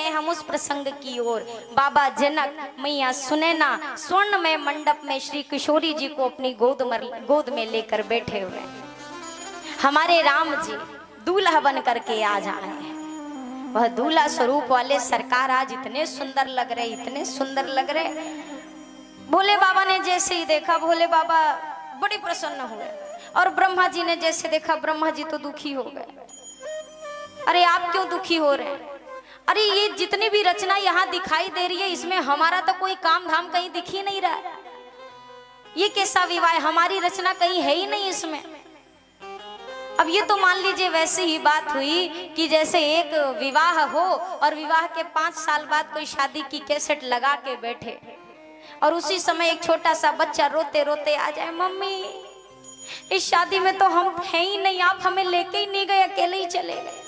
हैं हम उस प्रसंग की ओर। बाबा जनक मैया सुनैना स्वर्णमय मंडप में श्री किशोरी जी को अपनी गोद में लेकर बैठे हुए हैं। हमारे राम जी दूल्हा बन करके आज आए हैं। वह दूल्हा स्वरूप वाले सरकार आज इतने सुंदर लग रहे, इतने सुंदर लग रहे। भोले बाबा ने जैसे ही देखा, भोले बाबा बड़े प्रसन्न हुए, और ब्रह्मा जी ने जैसे देखा, ब्रह्मा जी तो दुखी हो गए। अरे आप क्यों दुखी हो रहे हैं? अरे ये जितनी भी रचना यहाँ दिखाई दे रही है, इसमें हमारा तो कोई काम धाम कहीं दिख ही नहीं रहा है। ये कैसा विवाह है? हमारी रचना कहीं है ही नहीं इसमें। अब ये तो मान लीजिए वैसे ही बात हुई कि जैसे एक विवाह हो और विवाह के 5 साल बाद कोई शादी की कैसेट लगा के बैठे, और उसी समय एक छोटा सा बच्चा रोते रोते आ जाए, मम्मी इस शादी में तो हम हैं ही नहीं, आप हमें लेके ही नहीं गए, अकेले ही चले गए।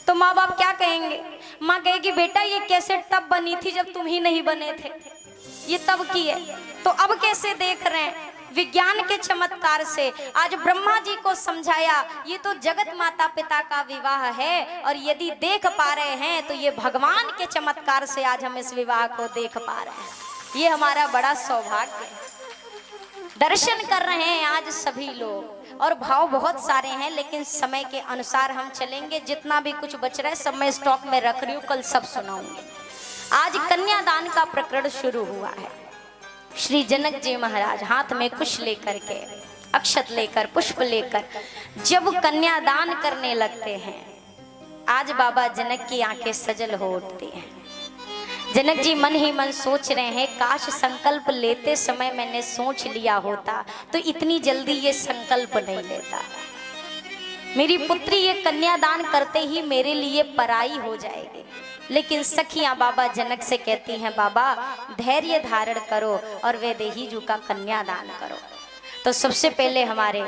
तो माँ बाप क्या कहेंगे? माँ कहेगी बेटा ये कैसेट तब बनी थी जब तुम ही नहीं बने थे, ये तब की है। तो अब कैसे देख रहे हैं? विज्ञान के चमत्कार से आज ब्रह्मा जी को समझाया ये तो जगत माता पिता का विवाह है, और यदि देख पा रहे हैं तो ये भगवान के चमत्कार से आज हम इस विवाह को देख पा रहे हैं। ये हमारा बड़ा सौभाग्य है। दर्शन कर रहे हैं आज सभी लोग, और भाव बहुत सारे हैं, लेकिन समय के अनुसार हम चलेंगे। जितना भी कुछ बच रहा है सब मैं स्टॉक में रख रही हूँ, कल सब सुनाऊंगी। आज कन्यादान का प्रकरण शुरू हुआ है। श्री जनक जी महाराज हाथ में कुश लेकर के, अक्षत लेकर, पुष्प लेकर जब कन्यादान करने लगते हैं, आज बाबा जनक की आंखें सजल हो उठती हैं। जनक जी मन ही मन सोच रहे हैं, काश संकल्प लेते समय मैंने सोच लिया होता तो इतनी जल्दी ये संकल्प नहीं लेता। मेरी पुत्री ये कन्यादान करते ही मेरे लिए पराई हो जाएगी। लेकिन सखियां बाबा जनक से कहती हैं, बाबा धैर्य धारण करो और वैदेही जी का कन्यादान करो। तो सबसे पहले हमारे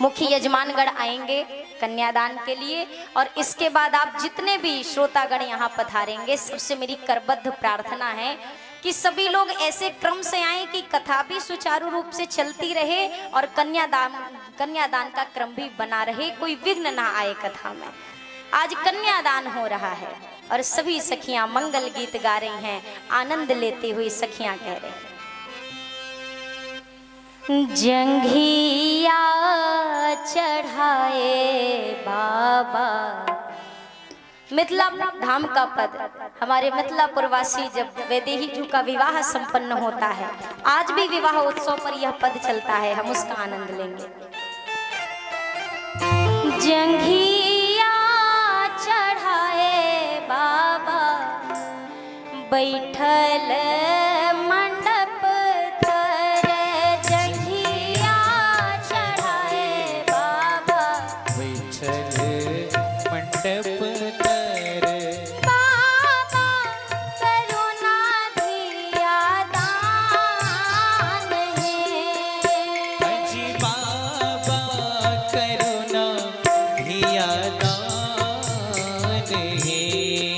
मुख्य यजमानगण आएंगे कन्यादान के लिए, और इसके बाद आप जितने भी श्रोतागण यहाँ पधारेंगे, सबसे मेरी करबद्ध प्रार्थना है कि सभी लोग ऐसे क्रम से आए कि कथा भी सुचारू रूप से चलती रहे और कन्यादान का क्रम भी बना रहे, कोई विघ्न ना आए कथा में। आज कन्यादान हो रहा है और सभी सखियां मंगल गीत गा रही हैं, आनंद लेते हुए सखियां कह रही हैं, जंघिया चढ़ाए बाबा। मिथिला धाम का पद, हमारे मिथिलापुर वासी जब वैदेही जी का विवाह संपन्न होता है, आज भी विवाह उत्सव पर यह पद चलता है, हम उसका आनंद लेंगे। जंघिया चढ़ाए बाबा, बैठल मंडप तरे। जंघिया चढ़ाए बाबा, बैठल मंडप तरे। बाबा करुणा धिया दान है। अजी बाबा करुणा धिया दान है।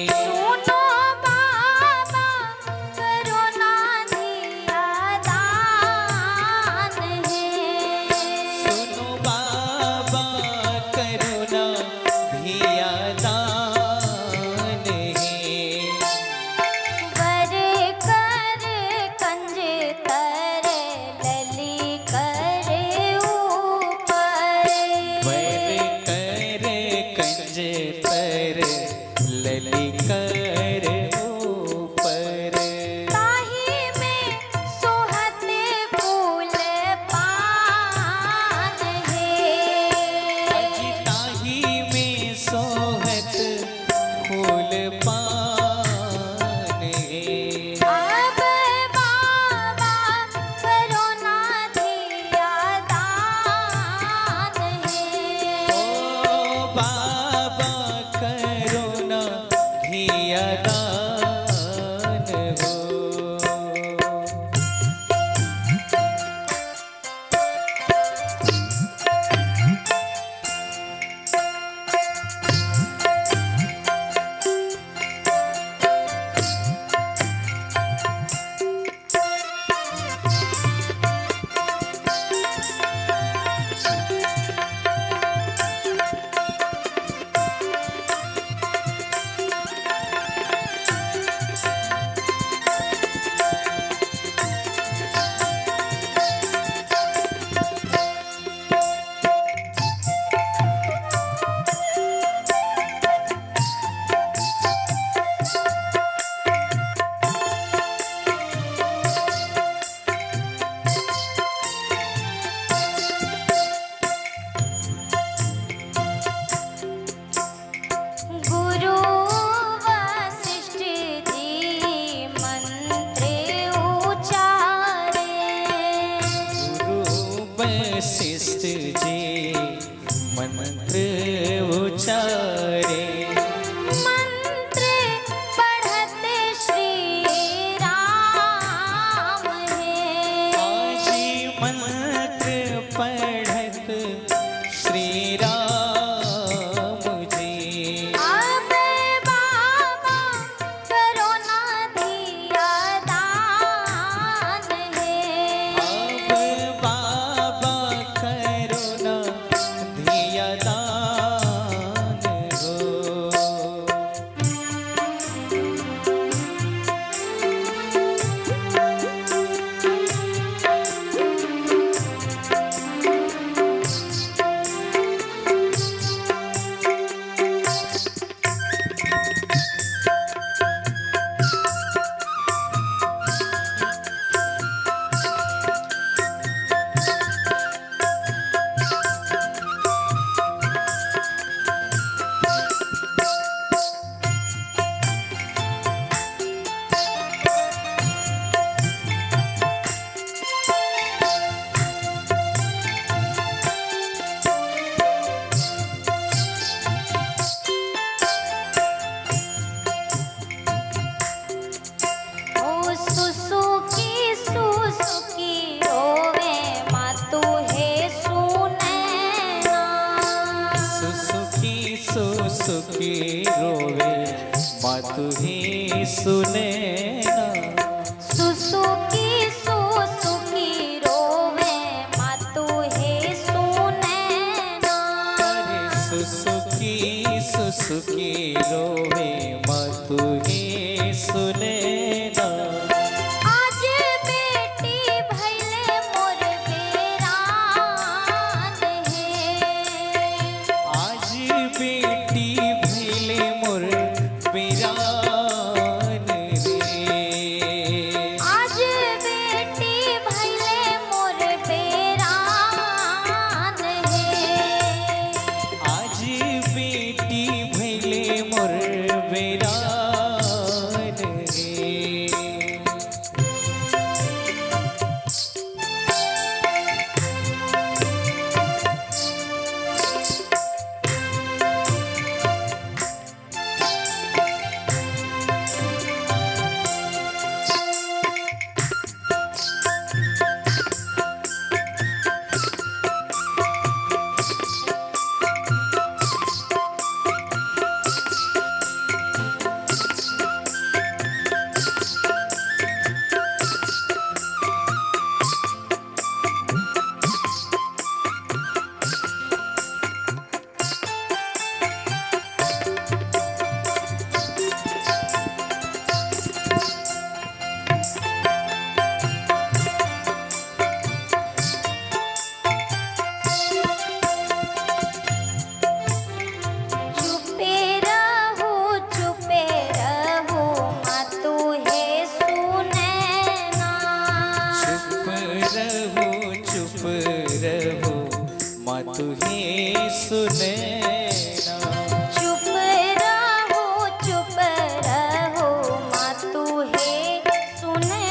सुनो बाबा करुणा धिया दान है। सुनो बाबा करुणा धिया दान है। वर कर कंज तरे, लली करे ऊपर। वर कर कंज पर लली कर ऊपर। ताही में सोहते फूल पान है। अजी ताही में सोहत फूल पान है। अब बाबा करुणा धिया दान है। ओ बाबा करुणा धिया दान हो। मातु ही सुने ना। सुसुकी सुसुकी रोवे मातु हे सुने ना। अरे सुसुकी सुसुकी रोवे मातु ही सुने ना। आज बेटी भैले मोर बेरान है। आज बेटी भैले मोर बिरान रे। आज बेटी भैले मोर बेरान है। आज बेटी भैले मोर बिरान रे। चुपे रहो मातु हे सुने ना। चुप रहो मातु ही सुने ना। चुप रहो मातु हे सुने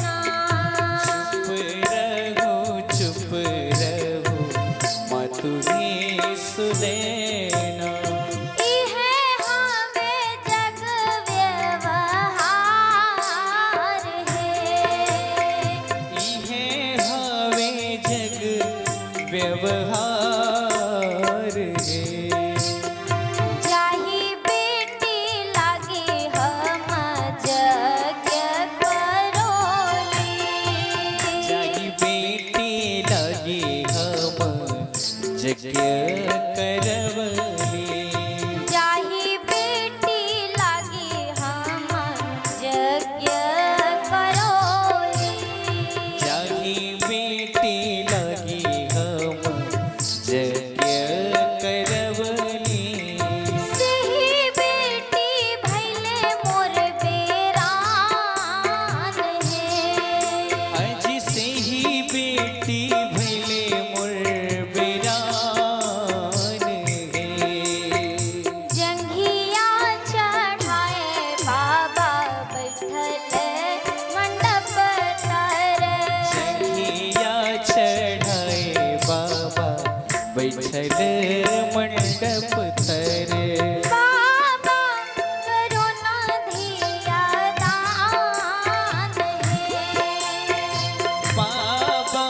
ना। चुप रहो मातु ही सुने ना। इहे हवे जग व्यवहार है। इहे हवे जग व्यवहार है। जाहि बेटी लागे हम यज्ञ करोली। जाहि बेटी लगी हम यज्ञ करवली। जाहि बेटी लागे हम यज्ञ करोली। जाहि बेटी लगी हम यज्ञ करवली। सेहि बेटी भैले मोर बेरान है। आज से ही बेटी भैले मोर बिरान है। जंघिया चढ़ाए बाबा बैठल मंडप तर। जंघिया चढ़ाए बाबा बैठल मंडप तर। बाबा करो ना धिया दान है। बाबा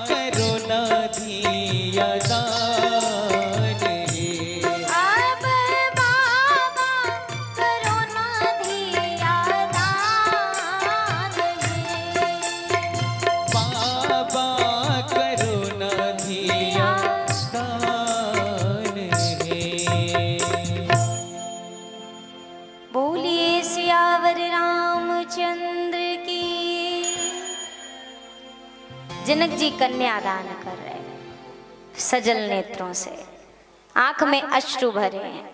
करो ना धिया दान है। अब बाबा करो ना धिया दान है। बाबा करो ना धिया दान है। बोलिए सियावर रामचंद्र की। जनक जी कन्यादान कर रहे हैं सजल नेत्रों से, आंख में अश्रु भरे हैं।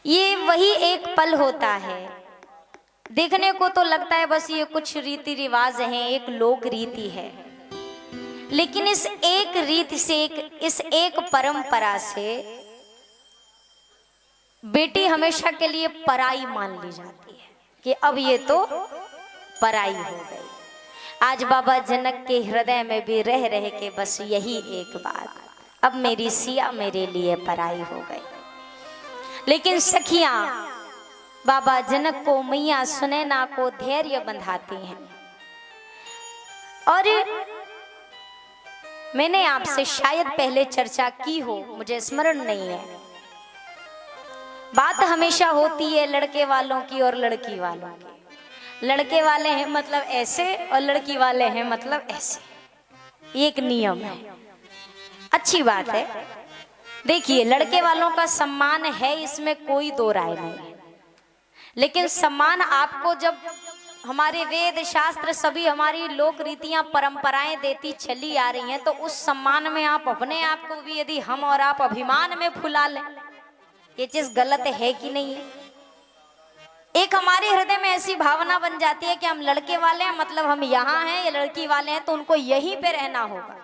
ये वही एक पल होता है, देखने को तो लगता है बस ये कुछ रीति रिवाज हैं, एक लोक रीति है, लेकिन इस एक रीति से, इस एक परंपरा से बेटी हमेशा के लिए पराई मान ली जाती है कि अब ये तो पराई हो गई। आज बाबा जनक के हृदय में भी रह रह के बस यही एक बात, अब मेरी सिया मेरे लिए पराई हो गई। लेकिन सखियां बाबा जनक को, मैया सुनैना को धैर्य बंधाती हैं। और मैंने आपसे शायद पहले चर्चा की हो, मुझे स्मरण नहीं है। बात हमेशा होती है लड़के वालों की और लड़की वालों की। लड़के वाले हैं मतलब ऐसे और लड़की वाले हैं मतलब ऐसे, ये एक नियम है। अच्छी बात है। देखिए, लड़के वालों का सम्मान है, इसमें कोई दो राय नहीं है, लेकिन सम्मान आपको जब हमारे वेद शास्त्र सभी हमारी लोक रीतियां परंपराएं देती चली आ रही हैं, तो उस सम्मान में आप अपने आप को भी यदि हम और आप अभिमान में फुला लें, ये चीज गलत है कि नहीं है? एक हमारे हृदय में ऐसी भावना बन जाती है कि हम लड़के वाले हैं मतलब हम यहाँ हैं, ये लड़की वाले हैं तो उनको यहीं पे रहना होगा।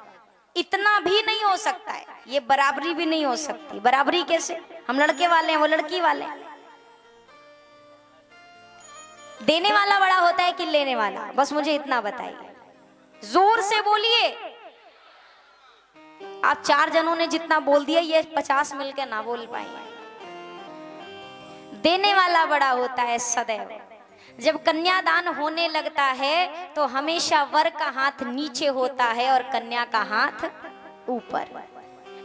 इतना भी नहीं हो सकता है, ये बराबरी भी नहीं हो सकती। बराबरी कैसे? हम लड़के वाले हैं, वो लड़की वाले हैं। देने वाला बड़ा होता है कि लेने वाला? बस मुझे इतना बताइए, जोर से बोलिए। आप 4 जनों ने जितना बोल दिया, ये 50 मिलकर ना बोल पाएंगे। देने वाला बड़ा होता है सदैव। जब कन्यादान होने लगता है तो हमेशा वर का हाथ नीचे होता है और कन्या का हाथ ऊपर।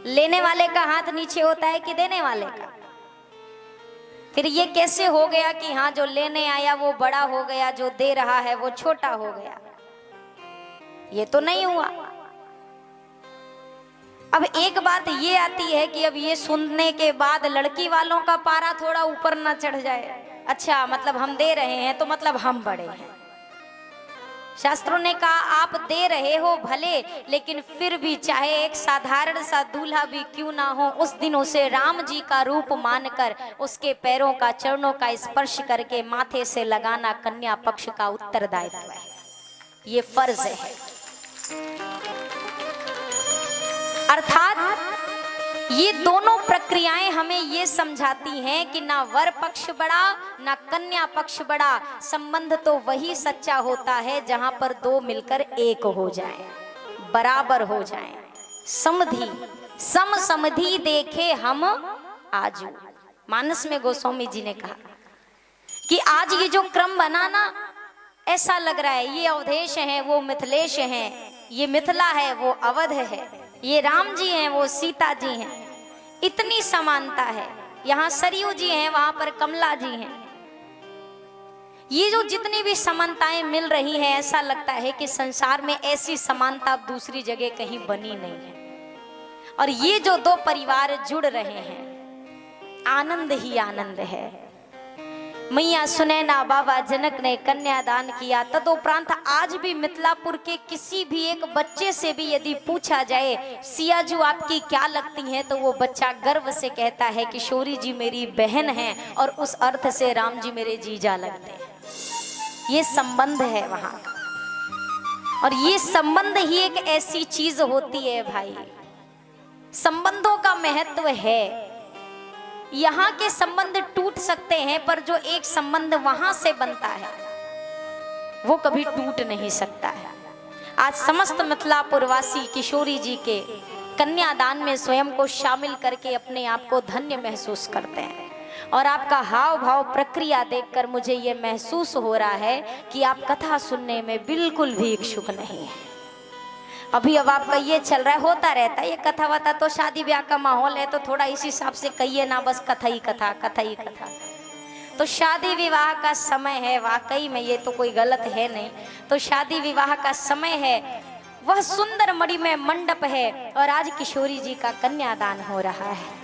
लेने वाले का हाथ नीचे होता है कि देने वाले का? फिर ये कैसे हो गया कि हाँ, जो लेने आया वो बड़ा हो गया, जो दे रहा है वो छोटा हो गया? ये तो नहीं हुआ। अब एक बात ये आती है कि अब ये सुनने के बाद लड़की वालों का पारा थोड़ा ऊपर ना चढ़ जाए। अच्छा, मतलब हम दे रहे हैं तो मतलब हम बड़े हैं। शास्त्रों ने कहा आप दे रहे हो भले, लेकिन फिर भी चाहे एक साधारण सा दूल्हा भी क्यों ना हो, उस दिन उसे राम जी का रूप मानकर उसके पैरों का, चरणों का स्पर्श करके माथे से लगाना कन्या पक्ष का उत्तरदायित्व है। ये फर्ज है। अर्थात ये दोनों प्रक्रियाएं हमें ये समझाती हैं कि ना वर पक्ष बड़ा ना कन्या पक्ष बड़ा। संबंध तो वही सच्चा होता है जहां पर दो मिलकर एक हो जाएं, बराबर हो जाएं। समधि सम समधि देखे हम आजू। मानस में गोस्वामी जी ने कहा कि आज ये जो क्रम बना ना, ऐसा लग रहा है ये अवधेश है, वो मिथिलेश है, ये मिथिला है, वो अवध है, ये राम जी हैं, वो सीता जी हैं। इतनी समानता है। यहाँ सरयू जी हैं, वहां पर कमला जी हैं। ये जो जितनी भी समानताएं मिल रही हैं, ऐसा लगता है कि संसार में ऐसी समानता दूसरी जगह कहीं बनी नहीं है। और ये जो दो परिवार जुड़ रहे हैं, आनंद ही आनंद है। मैया सुनैना बाबा जनक ने कन्यादान किया। तदुपरांत आज भी मिथिलापुर के किसी भी एक बच्चे से भी यदि पूछा जाए सियाजू आपकी क्या लगती हैं, तो वो बच्चा गर्व से कहता है कि किशोरी जी मेरी बहन है, और उस अर्थ से राम जी मेरे जीजा लगते हैं। ये संबंध है वहां। और ये संबंध ही एक ऐसी चीज होती है भाई, संबंधों का महत्व है। यहाँ के संबंध टूट सकते हैं, पर जो एक संबंध वहां से बनता है वो कभी टूट नहीं सकता है। आज समस्त मिथिलापुर वासी किशोरी जी के कन्यादान में स्वयं को शामिल करके अपने आप को धन्य महसूस करते हैं। और आपका हाव भाव प्रक्रिया देखकर मुझे ये महसूस हो रहा है कि आप कथा सुनने में बिल्कुल भी इच्छुक नहीं है। अभी अब आपका ये चल रहा है, होता रहता है ये कथा वथा, तो शादी ब्याह का माहौल है तो थोड़ा इस हिसाब से कहिए ना, बस कथा ही कथा, कथा ही कथा। तो शादी विवाह का समय है, वाकई में ये तो कोई गलत है नहीं। तो शादी विवाह का समय है, वह सुंदर मणि में मंडप है, और आज किशोरी जी का कन्यादान हो रहा है।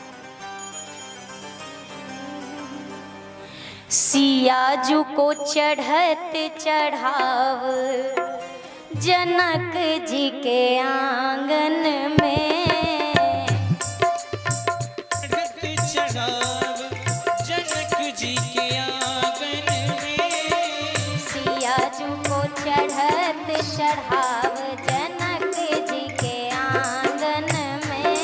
सियाजू को चढ़त चढ़ाव जनक जी के आंगन में, चढ़ाव जनक जी के आंगन में। सियाजू को चढ़त चढ़ाव जनक जी के आंगन में।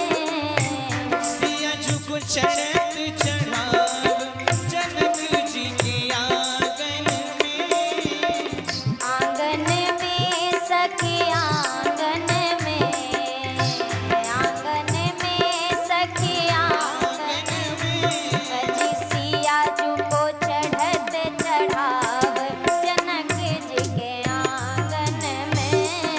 सियाजू को चढ़त चढ़ाव जनक जी के आंगन में। आंगन में सखी आंगन में, आंगन में सखी आंगन में। अजी सियाजू को चढ़त चढ़ाव जनक जी के आंगन में।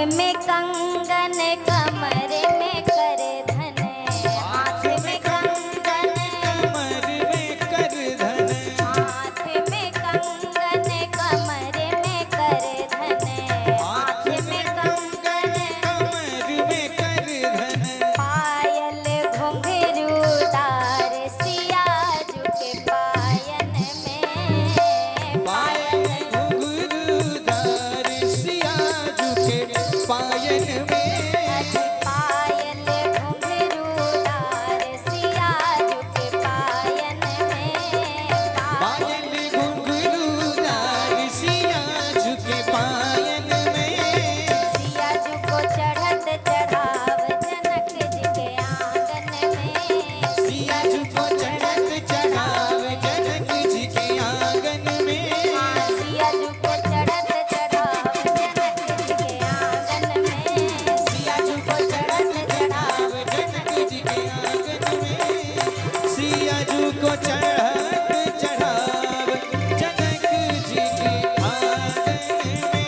में कंगन कमर में करधन, हाथ में कंगन, कमर में करधन, हाथ में कंगन कमर में करधन, हाथ में कंगन कमर में करधन, पायल घुंघरू तार सिया झुके पायन में, पायल घुंघरूदार सिया झुके पायन में, पायल घुंघरू तार सिया झुके पायन में, पायल घुंघरूदार सिया झुके पायन में, सिया झुको चढ़त चढ़ाव जनक जी के आंगन में, सिया झुको चढ़त चढ़ाव जनक जी के आंगन में, सिया झुको चढ़त चढ़ाव जनक जी के आंगन में, सिया झुको चढ़त चढ़ाव जनक जी के आंगन में, सिया झुको चढ़त चढ़ाव जनक जी के आंगन में,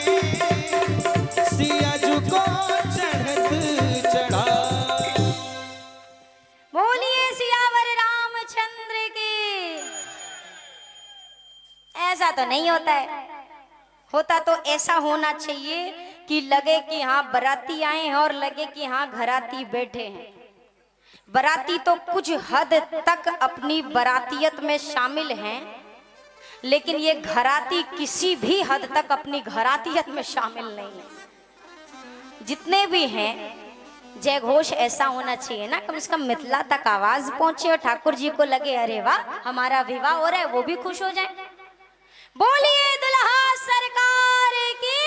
सिया झुको चढ़त चढ़ाव। बोलिए सियावर रामचंद्र की। ऐसा तो नहीं होता है, होता तो ऐसा होना चाहिए कि लगे कि हाँ बराती आए हैं और लगे कि हाँ घराती बैठे हैं। बराती तो कुछ हद तक अपनी बरातियत में शामिल हैं, लेकिन ये घराती किसी भी हद तक अपनी घरातियत में शामिल नहीं है। जितने भी हैं जय घोष ऐसा होना चाहिए ना, कम से कम मिथिला तक आवाज पहुंचे और ठाकुर जी को लगे अरे वाह हमारा विवाह हो रहा है, वो भी खुश हो जाए। बोलिए दुल्हा सरकार की,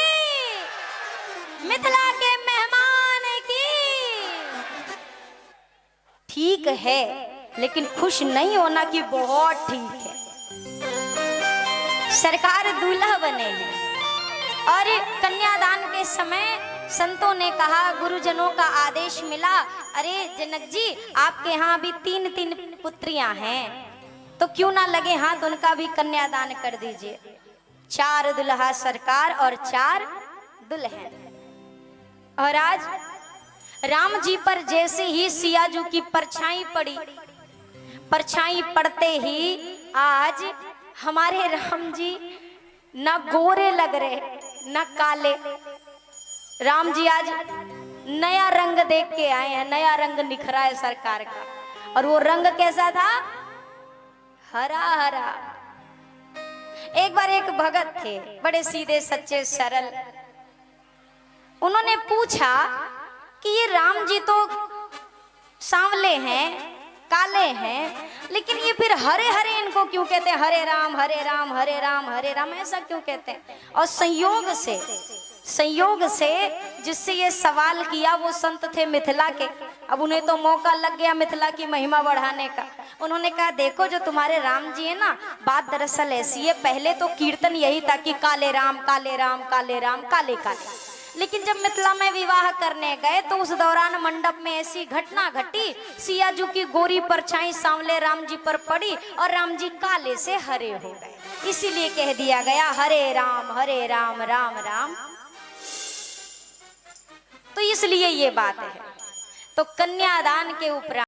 मिथिला के मेहमान की। ठीक है, लेकिन खुश नहीं होना कि बहुत ठीक है। सरकार दूल्हा बने हैं और कन्यादान के समय संतों ने कहा, गुरुजनों का आदेश मिला, अरे जनक जी आपके यहाँ भी 3-3 पुत्रियां हैं, तो क्यों ना लगे हाथ उनका भी कन्यादान कर दीजिए। 4 दुल्हा सरकार और 4 दुल्हन। और आज राम जी पर जैसे ही सियाजू की परछाई पड़ी, परछाई पड़ते ही आज हमारे राम जी न गोरे लग रहे न काले। राम जी आज नया रंग देख के आए हैं, नया रंग निखरा है सरकार का। और वो रंग कैसा था? हरा हरा। एक बार एक भगत थे, बड़े सीधे सच्चे सरल। उन्होंने पूछा कि ये राम जी तो सांवले हैं, काले हैं, लेकिन ये फिर हरे हरे इनको क्यों कहते हैं? हरे राम हरे राम हरे राम हरे राम ऐसा क्यों कहते हैं? और संयोग से जिससे ये सवाल किया वो संत थे मिथिला के। अब उन्हें तो मौका लग गया मिथिला की महिमा बढ़ाने का। उन्होंने कहा देखो जो तुम्हारे राम जी है ना, बात दरअसल ऐसी है, पहले तो कीर्तन यही था कि काले राम काले राम काले राम काले काले। लेकिन जब मिथिला में विवाह करने गए तो उस दौरान मंडप में ऐसी घटना घटी, सियाजू की गोरी परछाई सांवले राम जी पर पड़ी और राम जी काले से हरे हो गए। इसीलिए कह दिया गया हरे राम राम राम। तो इसलिए ये बात है। तो कन्यादान के उपरांत